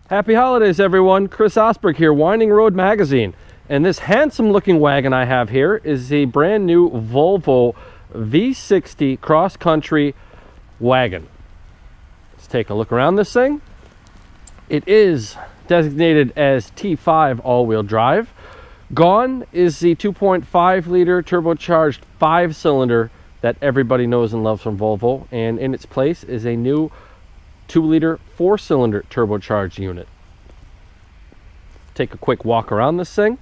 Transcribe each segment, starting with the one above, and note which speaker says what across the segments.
Speaker 1: Happy holidays, everyone. Chris Osberg here, Winding Road Magazine. And this handsome looking wagon I have here is a brand new Volvo V60 cross-country wagon. Let's take a look around this thing. It is designated as T5 all-wheel drive. Gone is the 2.5 liter turbocharged 5-cylinder that everybody knows and loves from Volvo, and in its place is a new 2-liter 4-cylinder turbocharged unit. Take a quick walk around this thing.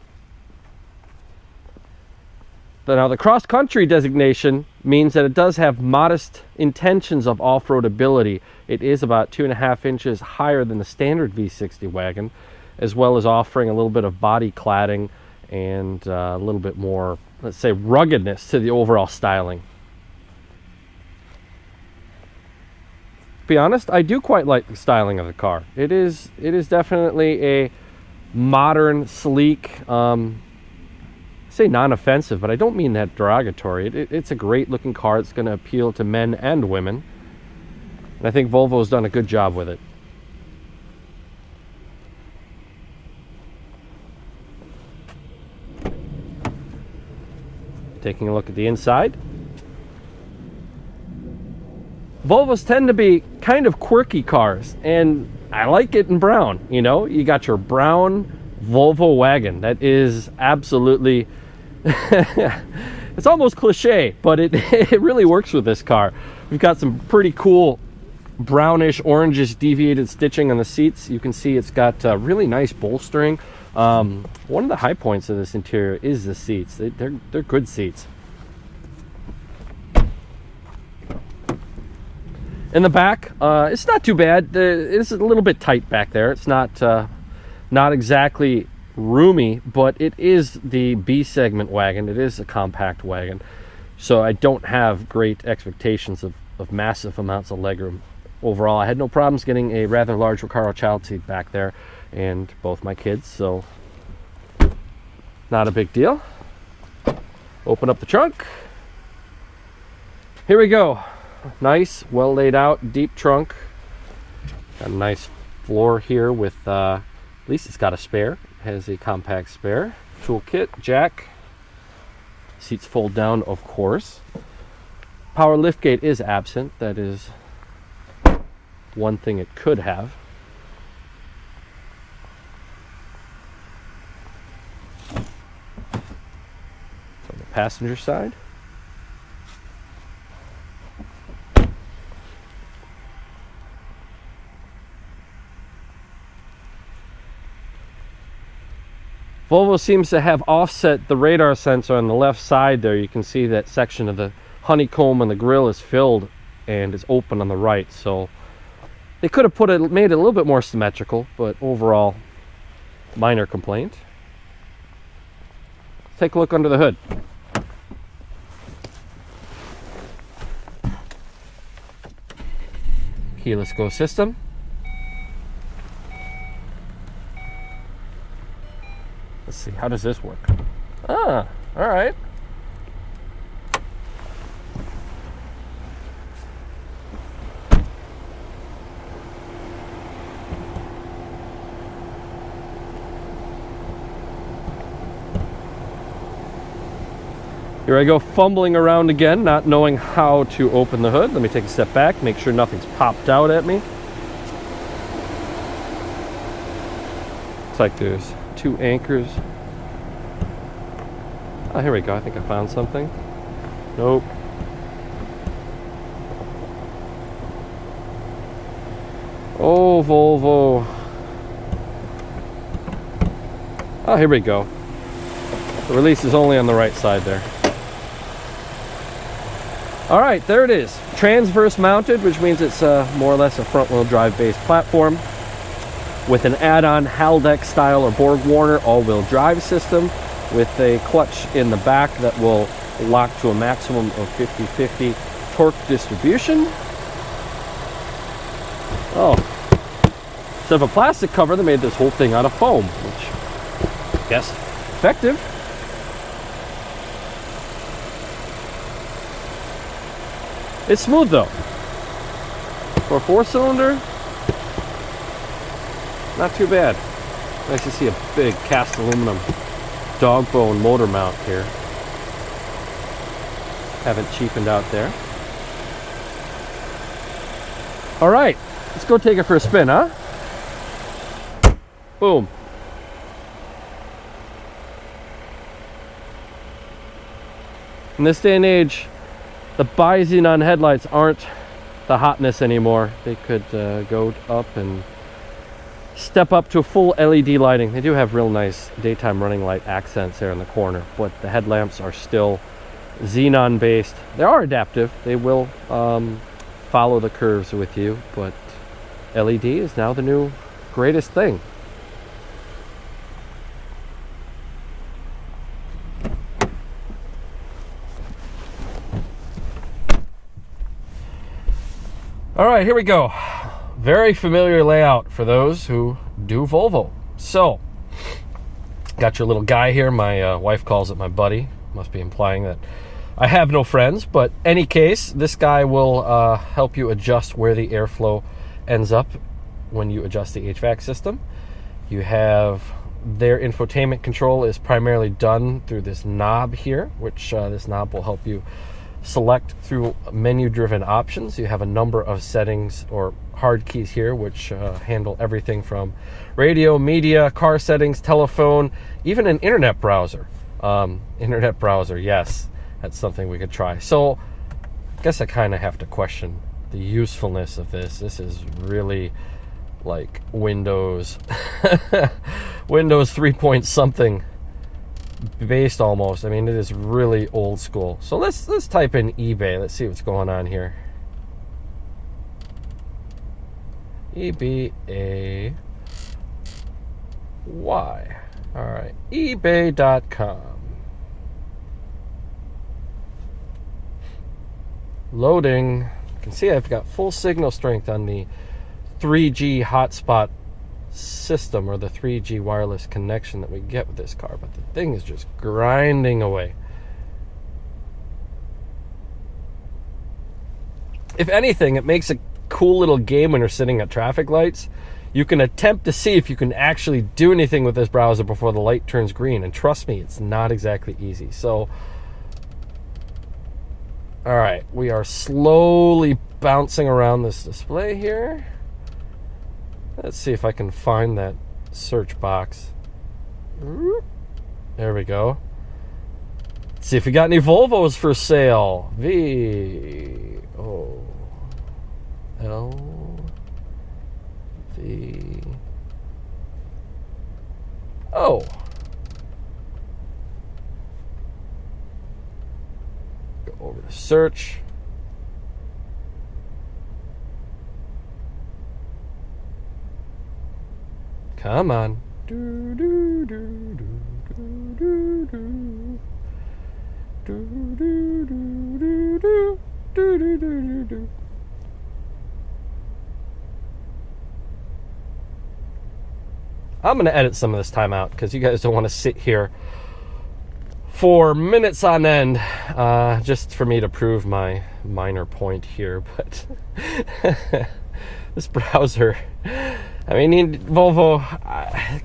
Speaker 1: But now the cross-country designation means that it does have modest intentions of off-road ability. It is about 2.5 inches higher than the standard V60 wagon, as well as offering a little bit of body cladding and a little bit more, let's say, ruggedness to the overall styling. To be honest, I do quite like the styling of the car. It is definitely a modern, sleek, say non-offensive, but I don't mean that derogatory. It's a great looking car. It's going to appeal to men and women. And I think Volvo's done a good job with it. Taking a look at the inside. Volvos tend to be kind of quirky cars, and I like it in brown. You know, you got your brown Volvo wagon that is absolutely it's almost cliche, but it really works with this car. We've got some pretty cool brownish orangish deviated stitching on the seats. You can see it's got really nice bolstering. One of the high points of this interior is the seats. They're good seats. In the back, it's not too bad. It's a little bit tight back there. It's not exactly roomy, but it is the B segment wagon. It is a compact wagon, so I don't have great expectations of massive amounts of legroom. Overall, I had no problems getting a rather large Recaro child seat back there, and both my kids, so not a big deal. Open up the trunk. Here we go. Nice, well laid out, deep trunk. Got a nice floor here with, at least it's got a spare. It has a compact spare. Toolkit, jack. Seats fold down, of course. Power liftgate is absent. That is one thing it could have. On the passenger side. Volvo seems to have offset the radar sensor on the left side there. You can see that section of the honeycomb on the grille is filled and is open on the right. So they could have made it a little bit more symmetrical, but overall, minor complaint. Let's take a look under the hood. Keyless go system. Let's see, how does this work? Ah, all right. Here I go fumbling around again, not knowing how to open the hood. Let me take a step back, make sure nothing's popped out at me. Looks like there's 2 anchors. Oh, here we go. I think I found something. Nope. Oh, Volvo. Oh, here we go. The release is only on the right side there. All right, there it is. Transverse mounted, which means it's more or less a front-wheel drive based platform with an add-on Haldex style or Borg Warner all-wheel drive system with a clutch in the back that will lock to a maximum of 50/50 torque distribution. Oh, instead of a plastic cover, they made this whole thing out of foam, which I guess effective. It's smooth though. For a 4-cylinder, not too bad. Nice to see a big cast aluminum dog bone motor mount here. Haven't cheapened out there. All right, let's go take it for a spin, huh? Boom. In this day and age, the bi-xenon headlights aren't the hotness anymore. They could go up and step up to full LED lighting. They do have real nice daytime running light accents there in the corner, but the headlamps are still xenon based. They are adaptive. They will follow the curves with you, but LED is now the new greatest thing. All right, here we go. Very familiar layout for those who do Volvo. So, got your little guy here. My wife calls it my buddy. Must be implying that I have no friends, but any case, this guy will help you adjust where the airflow ends up when you adjust the HVAC system. You have their infotainment control is primarily done through this knob here, which this knob will help you select through menu-driven options. You have a number of settings or hard keys here, which handle everything from radio, media, car settings, telephone, even an internet browser. Internet browser, yes, that's something we could try. So I guess I kind of have to question the usefulness of this. This is really like Windows Windows 3 point something based almost. I mean, it is really old school. So let's type in eBay. Let's see what's going on here. EBAY. All right, ebay.com. Loading. You can see I've got full signal strength on the 3G hotspot system, or the 3G wireless connection that we get with this car, but the thing is just grinding away. If anything, it makes a cool little game when you're sitting at traffic lights. You can attempt to see if you can actually do anything with this browser before the light turns green, and trust me, it's not exactly easy. So all right, we are slowly bouncing around this display here. Let's see if I can find that search box. There we go. Let's see if we got any Volvos for sale. V-O-L-V. Oh. Go over to search. Come on. I'm going to edit some of this time out because you guys don't want to sit here for minutes on end just for me to prove my minor point here. But this browser, I mean, Volvo,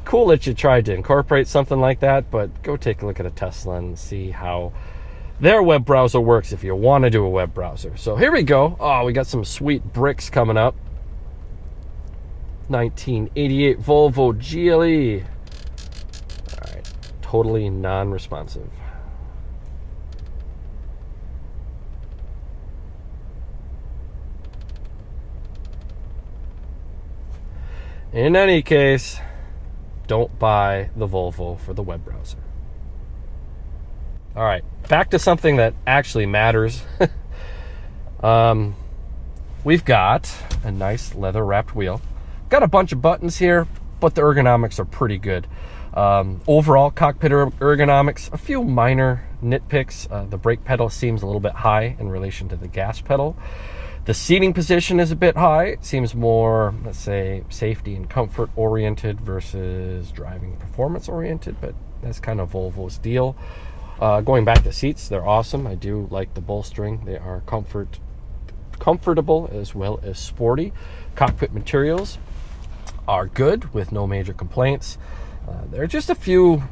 Speaker 1: cool that you tried to incorporate something like that, but go take a look at a Tesla and see how their web browser works if you want to do a web browser. So here we go. Oh, we got some sweet bricks coming up. 1988 Volvo GLE. All right, totally non-responsive. In any case, don't buy the Volvo for the web browser. All right, back to something that actually matters. We've got a nice leather-wrapped wheel. Got a bunch of buttons here, but the ergonomics are pretty good. Overall, cockpit ergonomics, a few minor nitpicks. The brake pedal seems a little bit high in relation to the gas pedal. The seating position is a bit high. It seems more, let's say, safety and comfort oriented versus driving performance oriented, but that's kind of Volvo's deal. Going back to seats, they're awesome. I do like the bolstering. They are comfortable as well as sporty. Cockpit materials, are good with no major complaints. There are just a few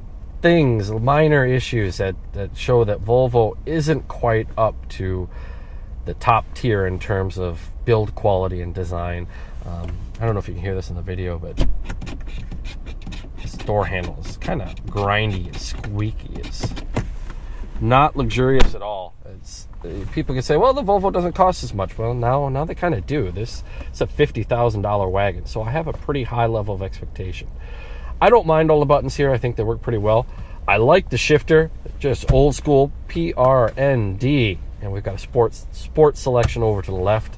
Speaker 1: things, minor issues that show that Volvo isn't quite up to the top tier in terms of build quality and design. I don't know if you can hear this in the video, but this door handle is kind of grindy and squeaky. It's not luxurious at all. People can say, well, the Volvo doesn't cost as much. Well, now they kind of do. This is a $50,000 wagon, so I have a pretty high level of expectation. I don't mind all the buttons here. I think they work pretty well. I like the shifter, just old school PRND, and we've got a sports selection over to the left.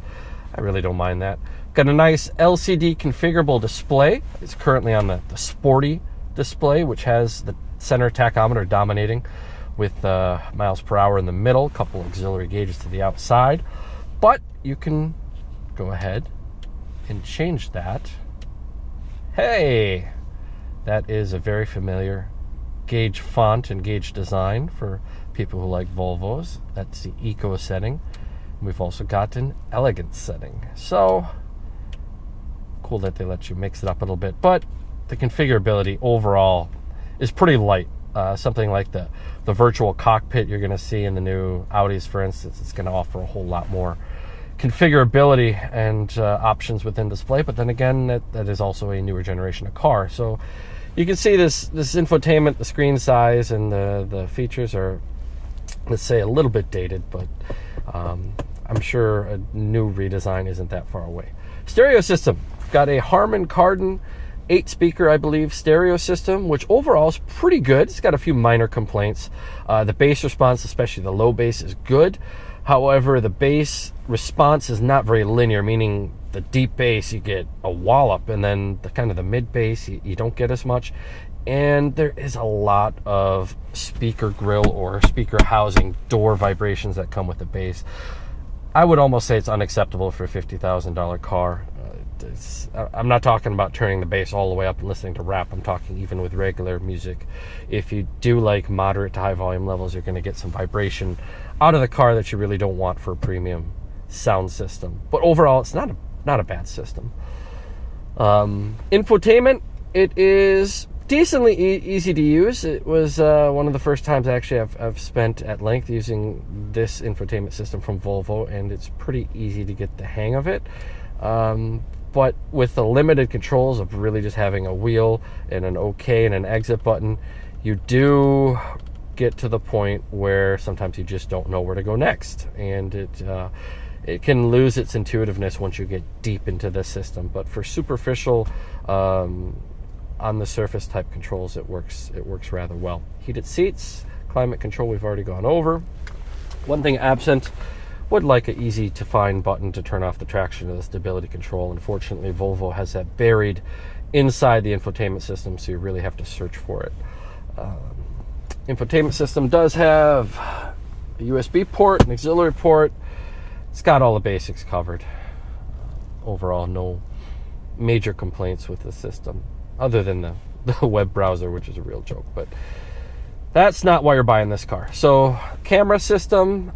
Speaker 1: I really don't mind that. Got a nice LCD configurable display. It's currently on the sporty display, which has the center tachometer dominating, with miles per hour in the middle, a couple auxiliary gauges to the outside. But you can go ahead and change that. Hey, that is a very familiar gauge font and gauge design for people who like Volvos. That's the Eco setting. We've also got an Elegance setting. So cool that they let you mix it up a little bit. But the configurability overall is pretty light. Something like the virtual cockpit you're going to see in the new Audis, for instance, it's going to offer a whole lot more configurability and options within display. But then again, that is also a newer generation of car. So you can see this infotainment, the screen size and the features are, let's say, a little bit dated, but I'm sure a new redesign isn't that far away. Stereo system, got a Harman Kardon 8-speaker, I believe, stereo system, which overall is pretty good. It's got a few minor complaints. The bass response, especially the low bass, is good. However, the bass response is not very linear, meaning the deep bass you get a wallop, and then the kind of the mid bass you don't get as much. And there is a lot of speaker grill or speaker housing door vibrations that come with the bass. I would almost say it's unacceptable for a $50,000 car. I'm not talking about turning the bass all the way up and listening to rap. I'm talking even with regular music. If you do like moderate to high volume levels, you're going to get some vibration out of the car that you really don't want for a premium sound system. But overall, it's not a bad system. Infotainment, it is decently easy to use. It was one of the first times actually I've spent at length using this infotainment system from Volvo, and it's pretty easy to get the hang of it. But with the limited controls of really just having a wheel and an OK and an exit button, you do get to the point where sometimes you just don't know where to go next, and it can lose its intuitiveness once you get deep into the system. But for superficial, on the surface type controls, it works rather well. Heated seats, climate control, we've already gone over. One thing absent, would like an easy to find button to turn off the traction or the stability control. Unfortunately, Volvo has that buried inside the infotainment system, so you really have to search for it. Infotainment system does have a USB port, an auxiliary port. It's got all the basics covered. Overall, no major complaints with the system, other than the web browser, which is a real joke. But that's not why you're buying this car. So, camera system,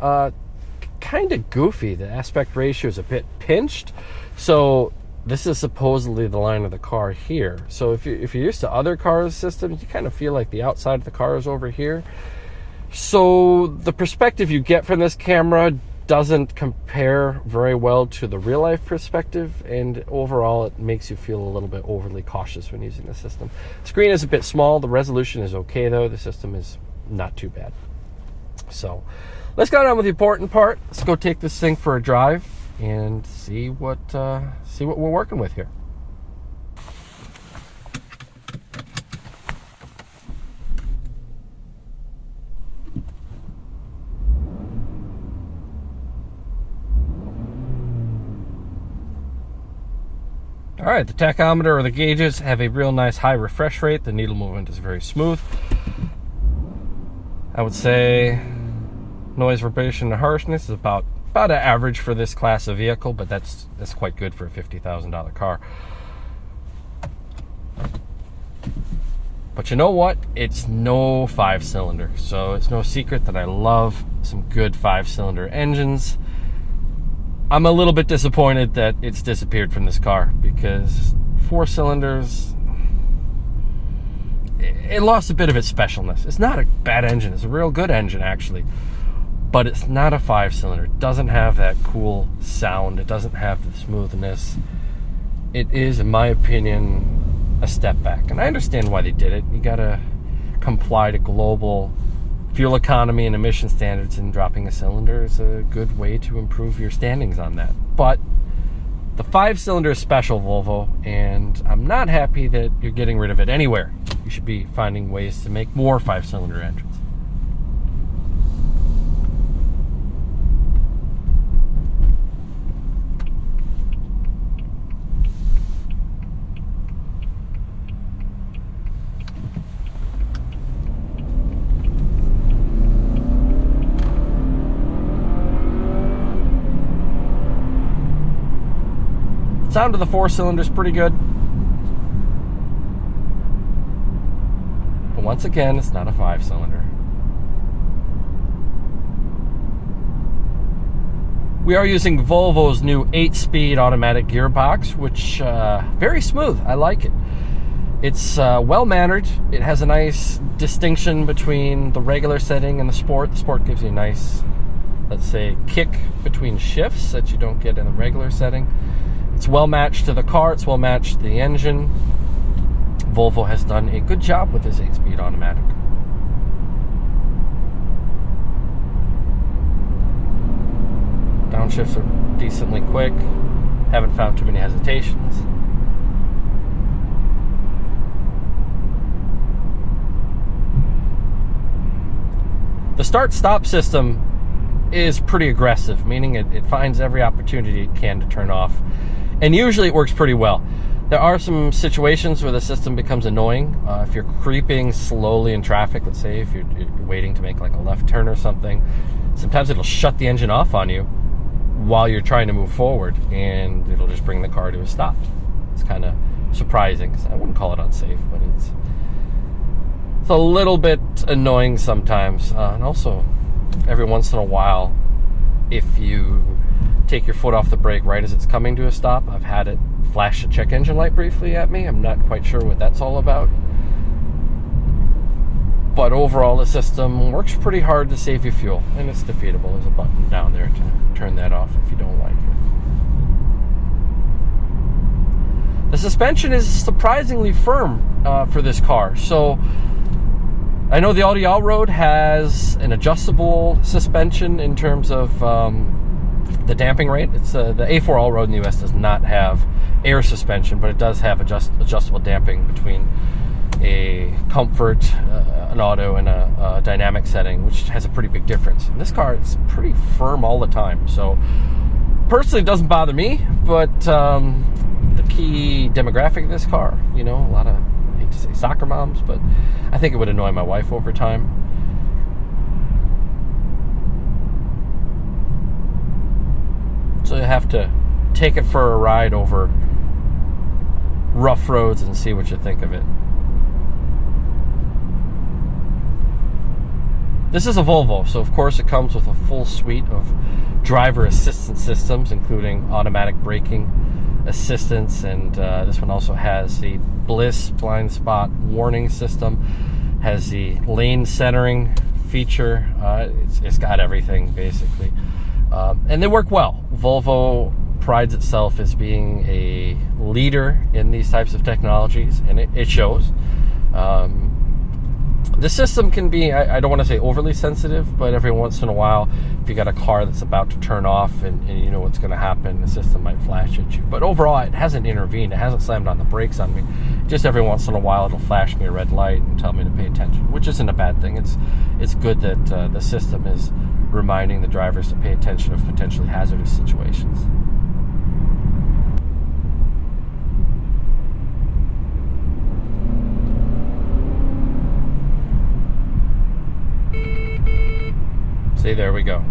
Speaker 1: kind of goofy. The aspect ratio is a bit pinched. So this is supposedly the line of the car here. So if you're used to other cars systems, you kind of feel like the outside of the car is over here. So the perspective you get from this camera doesn't compare very well to the real life perspective, and overall it makes you feel a little bit overly cautious when using the system. The screen is a bit small. The resolution is okay though. The system is not too bad. So let's go on with the important part. Let's go take this thing for a drive and see what we're working with here. All right, the tachometer or the gauges have a real nice high refresh rate. The needle movement is very smooth. I would say noise, vibration, and harshness is about an average for this class of vehicle, but that's quite good for a $50,000 car. But you know what? It's no 5-cylinder, so it's no secret that I love some good 5-cylinder engines. I'm a little bit disappointed that it's disappeared from this car, because 4 cylinders, it lost a bit of its specialness. It's not a bad engine. It's a real good engine, actually. But it's not a 5-cylinder. It doesn't have that cool sound. It doesn't have the smoothness. It is, in my opinion, a step back. And I understand why they did it. You gotta comply to global fuel economy and emission standards, and dropping a cylinder is a good way to improve your standings on that. But the 5-cylinder is special, Volvo, and I'm not happy that you're getting rid of it anywhere. You should be finding ways to make more 5-cylinder engines. Sound of the 4-cylinder is pretty good. But once again, it's not a 5-cylinder. We are using Volvo's new 8-speed automatic gearbox, which very smooth. I like it. It's well-mannered. It has a nice distinction between the regular setting and the sport. The sport gives you a nice, let's say, kick between shifts that you don't get in the regular setting. It's well matched to the car. It's well matched to the engine. Volvo has done a good job with this 8-speed automatic. Downshifts are decently quick. Haven't found too many hesitations. The start-stop system is pretty aggressive, meaning it finds every opportunity it can to turn off. And usually it works pretty well. There are some situations where the system becomes annoying. If you're creeping slowly in traffic, let's say if you're waiting to make like a left turn or something, sometimes it'll shut the engine off on you while you're trying to move forward, and it'll just bring the car to a stop. It's kind of surprising. I wouldn't call it unsafe, but it's a little bit annoying sometimes. And also, every once in a while, if you take your foot off the brake right as it's coming to a stop, I've had it flash a check engine light briefly at me. I'm not quite sure what that's all about. But overall, the system works pretty hard to save you fuel, and it's defeatable. There's a button down there to turn that off if you don't like it. The suspension is surprisingly firm for this car. So I know the Audi Allroad has an adjustable suspension in terms of the damping rate. It's the A4 Allroad in the US does not have air suspension, but it does have adjustable damping between a comfort, an auto, and a dynamic setting, which has a pretty big difference. And this car is pretty firm all the time. So personally, it doesn't bother me, but the key demographic of this car, you know, a lot of, I hate to say soccer moms, but I think it would annoy my wife over time. So you have to take it for a ride over rough roads and see what you think of it. This is a Volvo, so of course it comes with a full suite of driver assistance systems, including automatic braking assistance, and this one also has the Bliss blind spot warning system, has the lane centering feature. It's got everything, basically. And they work well. Volvo prides itself as being a leader in these types of technologies, and it shows. The system can be, I don't want to say overly sensitive, but every once in a while, if you got a car that's about to turn off and you know what's going to happen, the system might flash at you. But overall, it hasn't intervened. It hasn't slammed on the brakes on me. Just every once in a while, it'll flash me a red light and tell me to pay attention, which isn't a bad thing. It's good that the system is reminding the drivers to pay attention of potentially hazardous situations. See, there we go.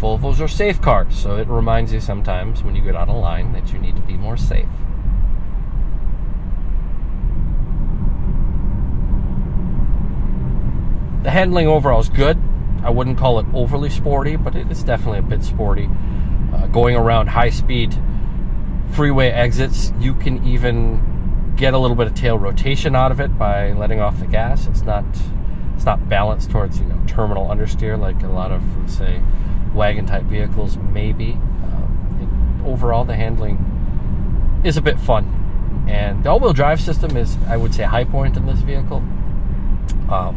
Speaker 1: Volvos are safe cars, so it reminds you sometimes when you get out of line that you need to be more safe. The handling overall is good. I wouldn't call it overly sporty, but it is definitely a bit sporty. Going around high-speed freeway exits, you can even get a little bit of tail rotation out of it by letting off the gas. It's not balanced towards, you know, terminal understeer like a lot of, let's say, wagon-type vehicles may be. Overall, the handling is a bit fun. And the all-wheel drive system is, I would say, a high point in this vehicle.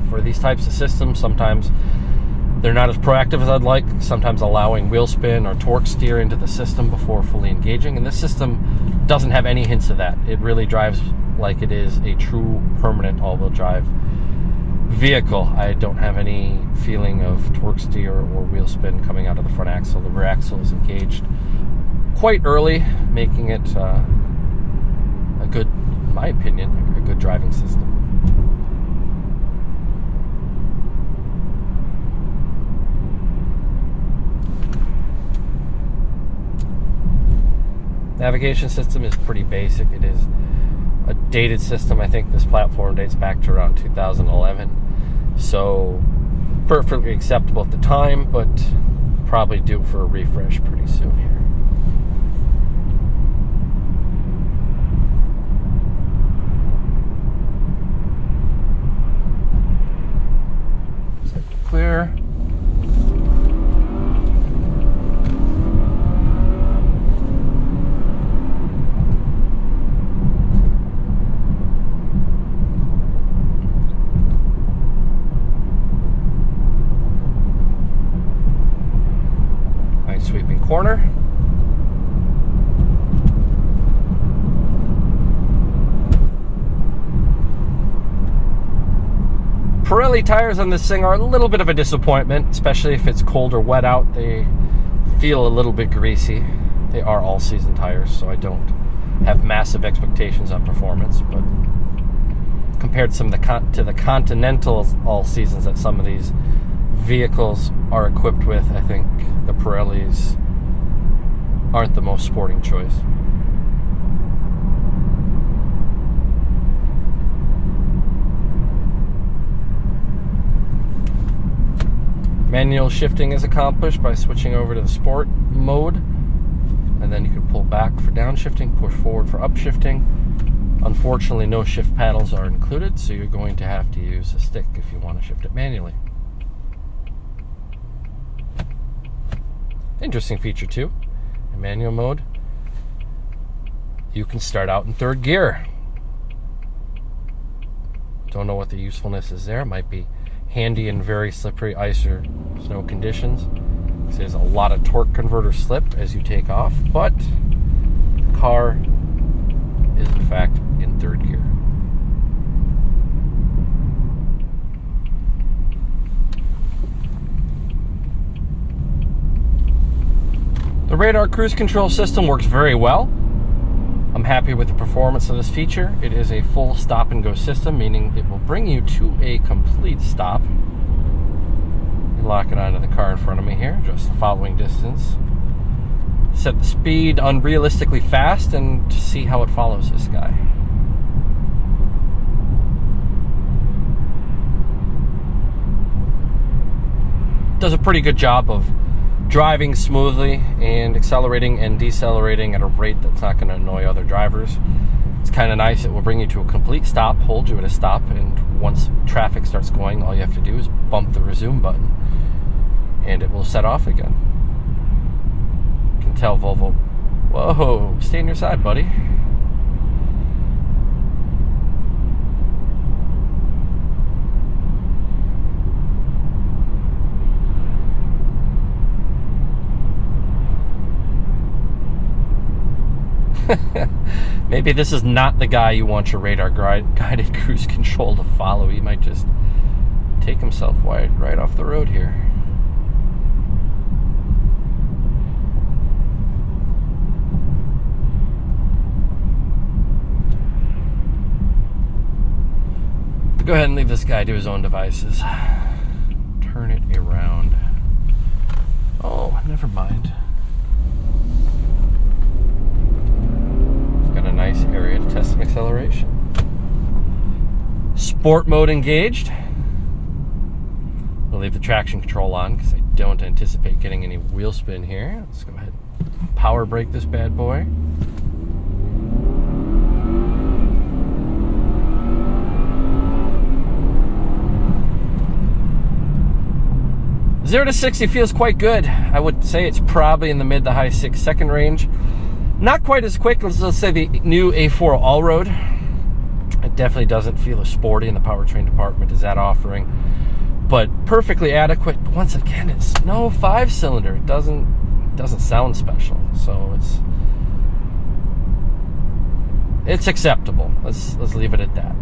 Speaker 1: For these types of systems, sometimes they're not as proactive as I'd like, sometimes allowing wheel spin or torque steer into the system before fully engaging. And this system doesn't have any hints of that. It really drives like it is a true permanent all-wheel drive vehicle. I don't have any feeling of torque steer or wheel spin coming out of the front axle. The rear axle is engaged quite early, making it a good, in my opinion, a good driving system. Navigation system is pretty basic. It is a dated system. I think this platform dates back to around 2011. So perfectly acceptable at the time, but probably due for a refresh pretty soon here. Set to clear. Sweeping corner. Pirelli tires on this thing are a little bit of a disappointment, especially if it's cold or wet out. They feel a little bit greasy. They are all-season tires, so I don't have massive expectations on performance, but compared to the Continental all-seasons that some of these vehicles are equipped with, I think the Pirellis aren't the most sporting choice. Manual shifting is accomplished by switching over to the sport mode, and then you can pull back for downshifting, push forward for upshifting. Unfortunately, no shift paddles are included, so you're going to have to use a stick if you want to shift it manually. Interesting feature too, in manual mode, you can start out in third gear. Don't know what the usefulness is there. It might be handy in very slippery ice or snow conditions. There's a lot of torque converter slip as you take off, but the car is in fact in third gear. The radar cruise control system works very well. I'm happy with the performance of this feature. It is a full stop and go system, meaning it will bring you to a complete stop. Lock it onto the car in front of me here, just the following distance. Set the speed unrealistically fast and see how it follows this guy. Does a pretty good job of driving smoothly and accelerating and decelerating at a rate that's not going to annoy other drivers. It's kind of nice. It will bring you to a complete stop, hold you at a stop, and once traffic starts going, all you have to do is bump the resume button and it will set off again. You can tell Volvo, whoa, stay on your side, buddy. Maybe this is not the guy you want your radar guided cruise control to follow. He might just take himself right off the road here. Go ahead and leave this guy to his own devices. Turn it around. Oh, never mind. Got a nice area to test some acceleration. Sport mode engaged. I'll leave the traction control on because I don't anticipate getting any wheel spin here. Let's go ahead and power brake this bad boy. 0 to 60 feels quite good. I would say it's probably in the mid to high 6-second range. Not quite as quick as, let's say, the new A4 Allroad. It definitely doesn't feel as sporty in the powertrain department as that offering, but perfectly adequate. Once again, it's no 5-cylinder. It doesn't sound special, so it's acceptable. Let's leave it at that.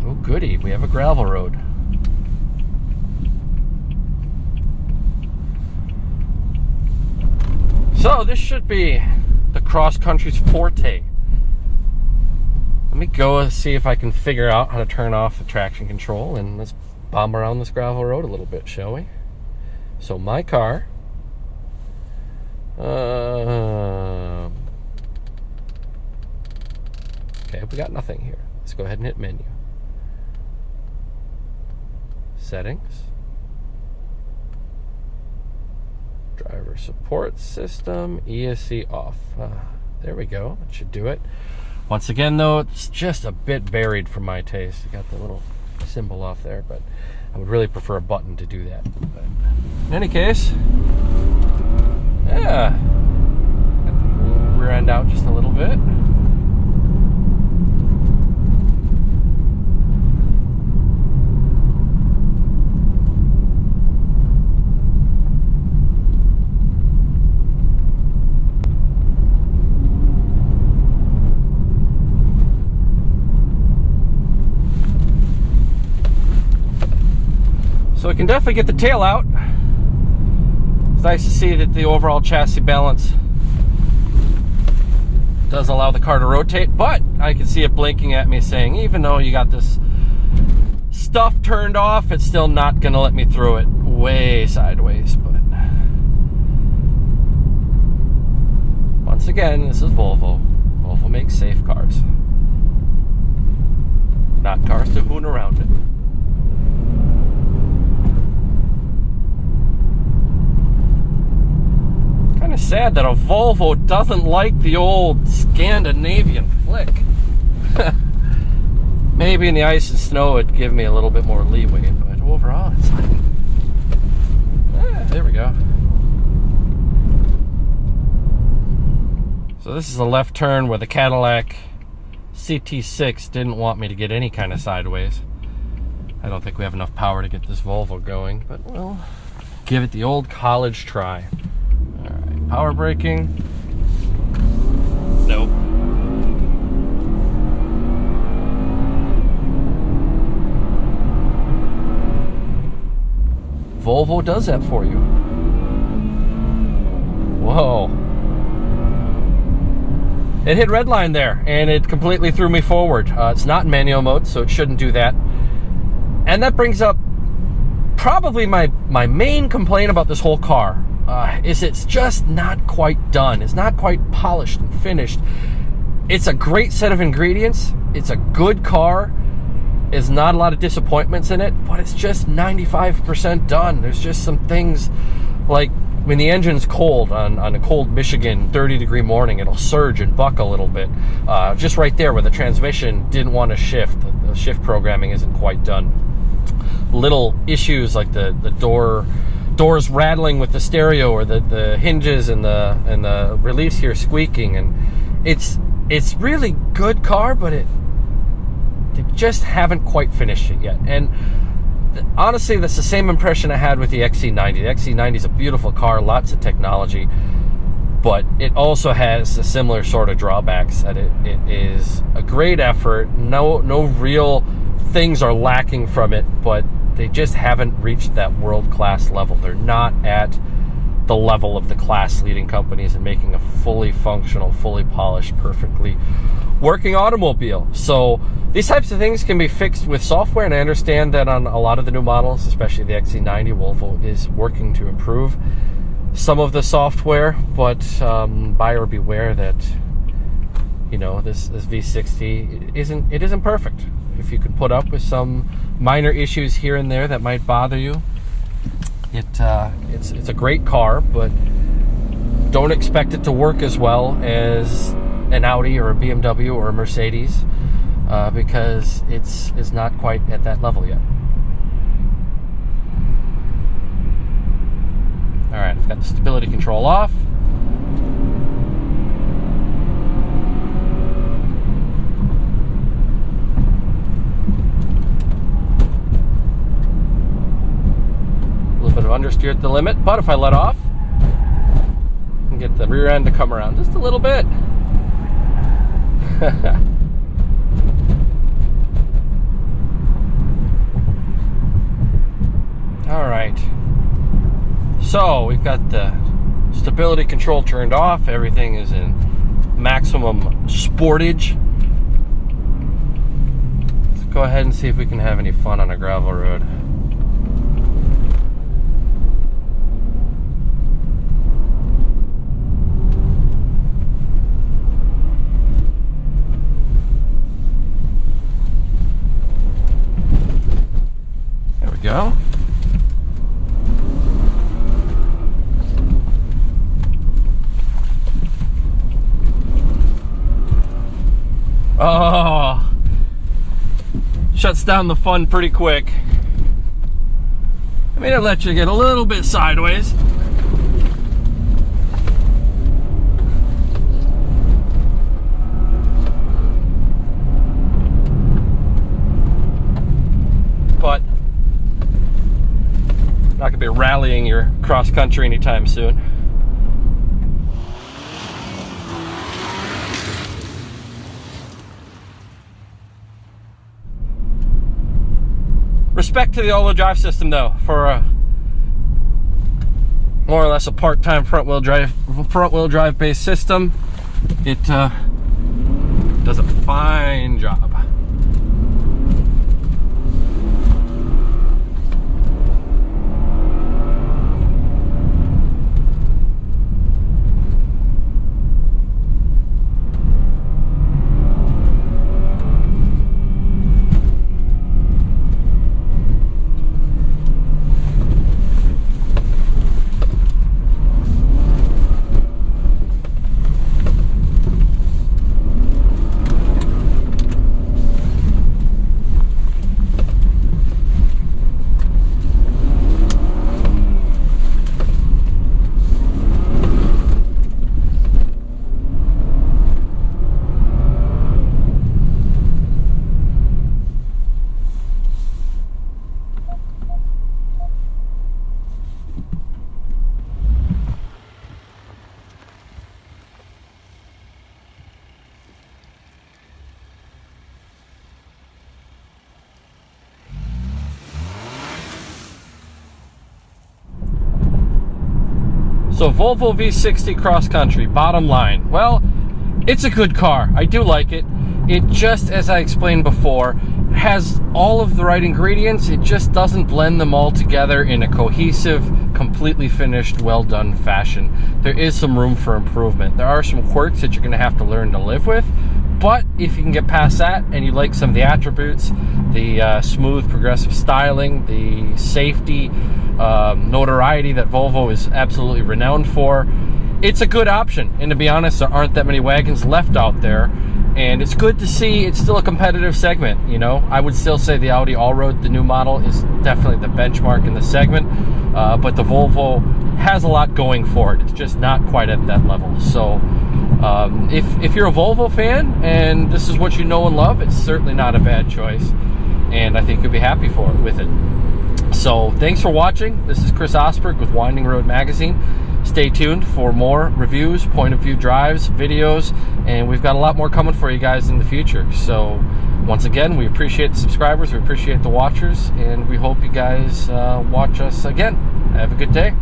Speaker 1: Oh goody, we have a gravel road. So this should be the cross country's forte. Let me go and see if I can figure out how to turn off the traction control, and let's bomb around this gravel road a little bit, shall we? So my car, okay, we got nothing here. Let's go ahead and hit menu. Settings. Driver support system, ESC off. There we go. That should do it. Once again, though, it's just a bit buried for my taste. You got the little symbol off there, but I would really prefer a button to do that. But in any case, yeah, got the rear end out just a little bit. So we can definitely get the tail out. It's nice to see that the overall chassis balance does allow the car to rotate, but I can see it blinking at me saying, even though you got this stuff turned off, it's still not gonna let me throw it way sideways. But once again, this is Volvo. Volvo makes safe cars, not cars to hoon around it. Kind of sad that a Volvo doesn't like the old Scandinavian flick. Maybe in the ice and snow it'd give me a little bit more leeway, but overall it's like, there we go. So this is a left turn where the Cadillac CT6 didn't want me to get any kind of sideways. I don't think we have enough power to get this Volvo going, but we'll give it the old college try. Alright, power braking. Nope. Volvo does that for you. Whoa. It hit red line there, and it completely threw me forward. It's not in manual mode, so it shouldn't do that. And that brings up probably my main complaint about this whole car. Is it's just not quite done. It's not quite polished and finished. It's a great set of ingredients. It's a good car. There's not a lot of disappointments in it, but it's just 95% done. There's just some things like when the engine's cold on a cold Michigan 30-degree morning, it'll surge and buck a little bit. Just right there where the transmission didn't want to shift. The shift programming isn't quite done. Little issues like the doors rattling with the stereo, or the hinges and the reliefs here squeaking, and it's really good car, but they just haven't quite finished it yet. And honestly, that's the same impression I had with the XC90. The XC90 is a beautiful car, lots of technology, but it also has a similar sort of drawbacks, that it is a great effort. No real things are lacking from it, but they just haven't reached that world-class level. They're not at the level of the class-leading companies in making a fully functional, fully polished, perfectly working automobile. So these types of things can be fixed with software, and I understand that on a lot of the new models, especially the XC90, Volvo is working to improve some of the software, but buyer beware that you know, this V60 isn't perfect. If you could put up with some minor issues here and there that might bother you, it's a great car, but don't expect it to work as well as an Audi or a BMW or a Mercedes, because it's not quite at that level yet. All right, I've got the stability control off. A little bit of understeer at the limit, but if I let off, I can get the rear end to come around just a little bit. All right. So we've got the stability control turned off. Everything is in maximum sportage. Let's go ahead and see if we can have any fun on a gravel road. There we go. Oh, shuts down the fun pretty quick. I mean, it lets you get a little bit sideways. But not gonna be rallying your cross country anytime soon. Respect to the all-wheel drive system, though, for a more or less a part-time front-wheel drive based system. It does a fine job. So Volvo V60 cross country, bottom line. Well, it's a good car. I do like it. It just, as I explained before, has all of the right ingredients. It just doesn't blend them all together in a cohesive, completely finished, well done fashion. There is some room for improvement. There are some quirks that you're gonna have to learn to live with, but if you can get past that and you like some of the attributes, the smooth progressive styling, the safety, notoriety that Volvo is absolutely renowned for, it's a good option. And to be honest, there aren't that many wagons left out there, and it's good to see it's still a competitive segment. You know, I would still say the Audi Allroad, the new model, is definitely the benchmark in the segment, but the Volvo has a lot going for it. It's just not quite at that level. So if you're a Volvo fan and this is what you know and love, it's certainly not a bad choice, and I think you'll be happy with it. So thanks for watching. This is Chris Osberg with Winding Road Magazine. Stay tuned for more reviews, point of view drives, videos, and we've got a lot more coming for you guys in the future. So once again, we appreciate the subscribers, we appreciate the watchers, and we hope you guys watch us again. Have a good day.